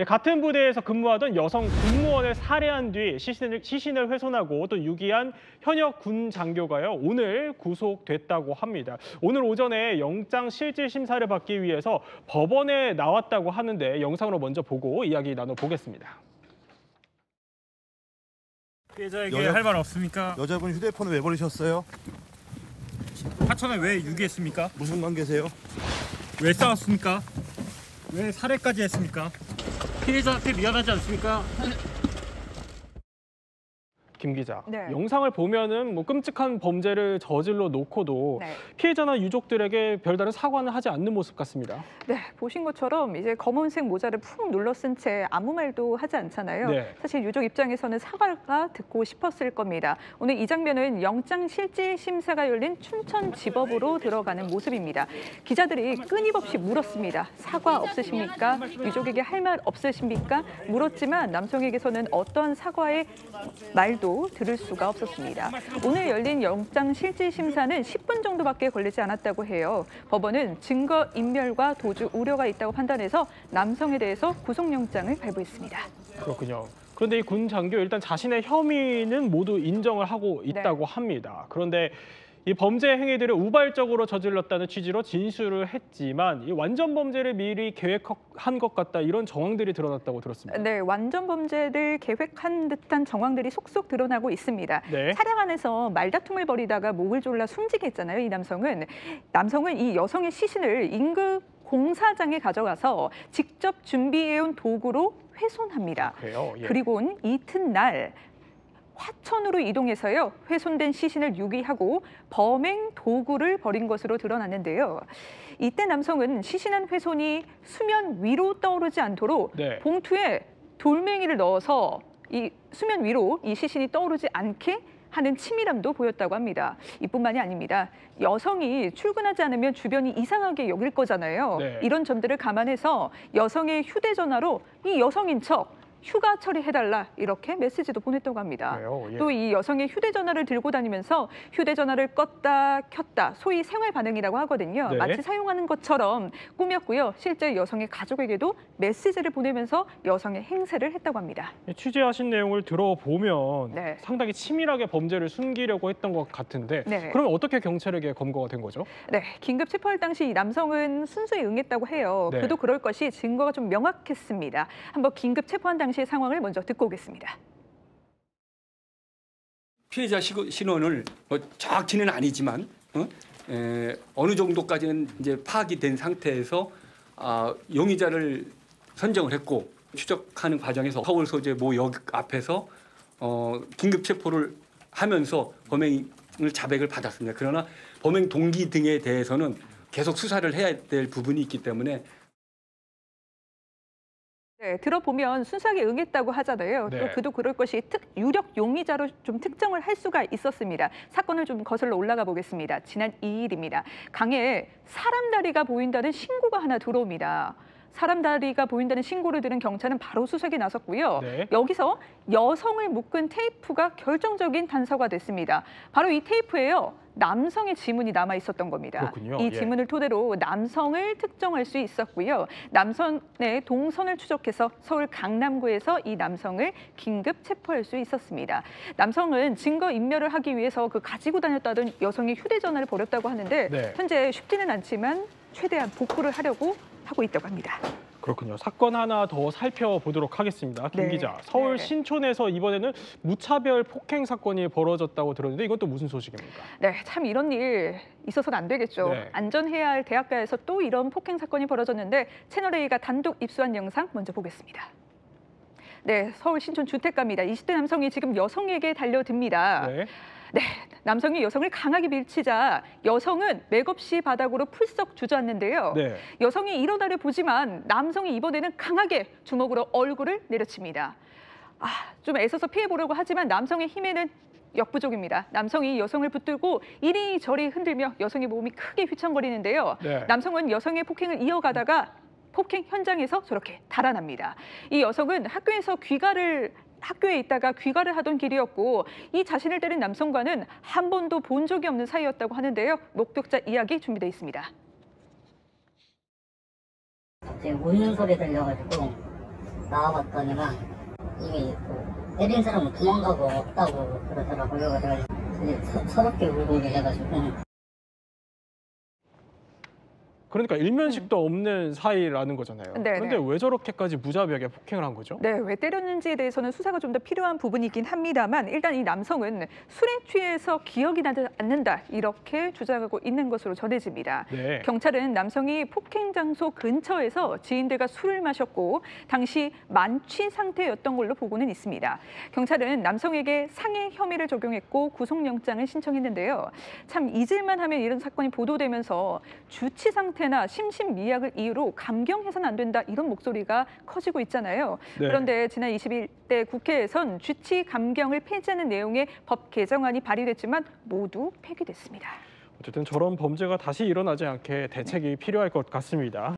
같은 부대에서 근무하던 여성 군무원을 살해한 뒤 시신을 훼손하고 또 유기한 현역 군 장교가요, 오늘 구속됐다고 합니다. 오늘 오전에 영장 실질 심사를 받기 위해서 법원에 나왔다고 하는데 영상으로 먼저 보고 이야기 나눠보겠습니다. 피해자에게 할 말 없습니까? 여자분 휴대폰을 왜 버리셨어요? 하천에 왜 유기했습니까? 무슨 관계세요? 왜 싸웠습니까? 왜 살해까지 했습니까? 피해자한테 미안하지 않습니까? 김 기자, 네. 영상을 보면은 끔찍한 범죄를 저질러 놓고도 네. 피해자나 유족들에게 별다른 사과는 하지 않는 모습 같습니다. 네, 보신 것처럼 이제 검은색 모자를 푹 눌러쓴 채 아무 말도 하지 않잖아요. 네. 사실 유족 입장에서는 사과가 듣고 싶었을 겁니다. 오늘 이 장면은 영장 실질 심사가 열린 춘천지법으로 들어가는 모습입니다. 기자들이 끊임없이 물었습니다. 사과 없으십니까? 유족에게 할 말 없으십니까? 물었지만 남성에게서는 어떤 사과의 말도 들을 수가 없었습니다. 오늘 열린 영장 실질 심사는 10분 정도밖에 걸리지 않았다고 해요. 법원은 증거 인멸과 도주 우려가 있다고 판단해서 남성에 대해서 구속영장을 발부했습니다. 그렇군요. 그런데 이 군 장교 일단 자신의 혐의는 모두 인정을 하고 있다고 합니다. 그런데 이 범죄 행위들을 우발적으로 저질렀다는 취지로 진술을 했지만 이 완전 범죄를 미리 계획한 것 같다 이런 정황들이 드러났다고 들었습니다. 네, 완전 범죄를 계획한 듯한 정황들이 속속 드러나고 있습니다. 네. 차량 안에서 말다툼을 벌이다가 목을 졸라 숨지게 했잖아요. 이 남성은 이 여성의 시신을 인근 공사장에 가져가서 직접 준비해온 도구로 훼손합니다. 그래요? 예. 그리고는 이튿날 화천으로 이동해서요, 훼손된 시신을 유기하고 범행 도구를 버린 것으로 드러났는데요. 이때 남성은 시신한 훼손이 수면 위로 떠오르지 않도록 네. 봉투에 돌멩이를 넣어서 이 수면 위로 이 시신이 떠오르지 않게 하는 치밀함도 보였다고 합니다. 이뿐만이 아닙니다. 여성이 출근하지 않으면 주변이 이상하게 여길 거잖아요. 네. 이런 점들을 감안해서 여성의 휴대전화로 이 여성인 척 휴가 처리해달라 이렇게 메시지도 보냈다고 합니다. 그래요? 예. 또 이 여성의 휴대전화를 들고 다니면서 휴대전화를 껐다 켰다 소위 생활 반응이라고 하거든요. 네. 마치 사용하는 것처럼 꾸몄고요. 실제 여성의 가족에게도 메시지를 보내면서 여성의 행세를 했다고 합니다. 취재하신 내용을 들어보면 네. 상당히 치밀하게 범죄를 숨기려고 했던 것 같은데 네. 그러면 어떻게 경찰에게 검거가 된 거죠? 네, 긴급 체포할 당시 이 남성은 순수히 응했다고 해요. 네. 그도 그럴 것이 증거가 좀 명확했습니다. 한번 긴급 체포한 당시의 상황을 먼저 듣고 오겠습니다. 피해자 신원을 정확히는 아니지만 어느 정도까지는 이제 파악이 된 상태에서 용의자를 선정을 했고 추적하는 과정에서 서울 소재 모 역 앞에서 긴급 체포를 하면서 범행을 자백을 받았습니다. 그러나 범행 동기 등에 대해서는 계속 수사를 해야 될 부분이 있기 때문에 네, 들어보면 순수하게 응했다고 하잖아요. 네. 또 그도 그럴 것이 유력 용의자로 좀 특정을 할 수가 있었습니다. 사건을 좀 거슬러 올라가 보겠습니다. 지난 2일입니다. 강에 사람 다리가 보인다는 신고가 하나 들어옵니다. 사람 다리가 보인다는 신고를 들은 경찰은 바로 수색에 나섰고요. 네. 여기서 여성을 묶은 테이프가 결정적인 단서가 됐습니다. 바로 이 테이프에요. 남성의 지문이 남아 있었던 겁니다. 그렇군요. 이 예. 지문을 토대로 남성을 특정할 수 있었고요. 남성의 동선을 추적해서 서울 강남구에서 이 남성을 긴급 체포할 수 있었습니다. 남성은 증거 인멸을 하기 위해서 가지고 다녔다던 여성의 휴대전화를 버렸다고 하는데 네. 현재 쉽지는 않지만 최대한 복구를 하려고 하고 있다고 합니다. 그렇군요. 사건 하나 더 살펴보도록 하겠습니다. 김 네. 기자, 서울 네. 신촌에서 이번에는 무차별 폭행 사건이 벌어졌다고 들었는데 이건 또 무슨 소식입니까? 네, 참 이런 일 있어서는 안 되겠죠. 네. 안전해야 할 대학가에서 또 이런 폭행 사건이 벌어졌는데 채널A가 단독 입수한 영상 먼저 보겠습니다. 네, 서울 신촌 주택가입니다. 20대 남성이 지금 여성에게 달려듭니다. 네. 네, 남성이 여성을 강하게 밀치자 여성은 맥없이 바닥으로 풀썩 주저앉는데요. 네. 여성이 일어나려 보지만 남성이 이번에는 강하게 주먹으로 얼굴을 내려칩니다. 좀 애써서 피해보려고 하지만 남성의 힘에는 역부족입니다. 남성이 여성을 붙들고 이리저리 흔들며 여성의 몸이 크게 휘청거리는데요. 네. 남성은 여성의 폭행을 이어가다가 폭행 현장에서 저렇게 달아납니다. 이 여성은 학교에 있다가 귀가를 하던 길이었고 이 자신을 때린 남성과는 한 번도 본 적이 없는 사이였다고 하는데요. 목격자 이야기 준비되어 있습니다. 갑자기 우는 소리 들려가지고 나와봤더니만 이미 또 때린 사람은 도망가고 없다고 그러더라고요. 그래서 되게 서럽게 울고 해가지고. 그러니까 일면식도 없는 사이라는 거잖아요. 네, 그런데 네. 왜 저렇게까지 무자비하게 폭행을 한 거죠? 네, 왜 때렸는지에 대해서는 수사가 좀 더 필요한 부분이긴 합니다만 일단 이 남성은 술에 취해서 기억이 나지 않는다 이렇게 주장하고 있는 것으로 전해집니다. 네. 경찰은 남성이 폭행 장소 근처에서 지인들과 술을 마셨고 당시 만취 상태였던 걸로 보고는 있습니다. 경찰은 남성에게 상해 혐의를 적용했고 구속영장을 신청했는데요. 참 잊을만 하면 이런 사건이 보도되면서 주치 상태나 심신미약을 이유로 감경해서는 안 된다 이런 목소리가 커지고 있잖아요. 네. 그런데 지난 21대 국회에선 주치 감경을 폐지하는 내용의 법 개정안이 발의됐지만 모두 폐기됐습니다. 어쨌든 저런 범죄가 다시 일어나지 않게 대책이 필요할 것 같습니다.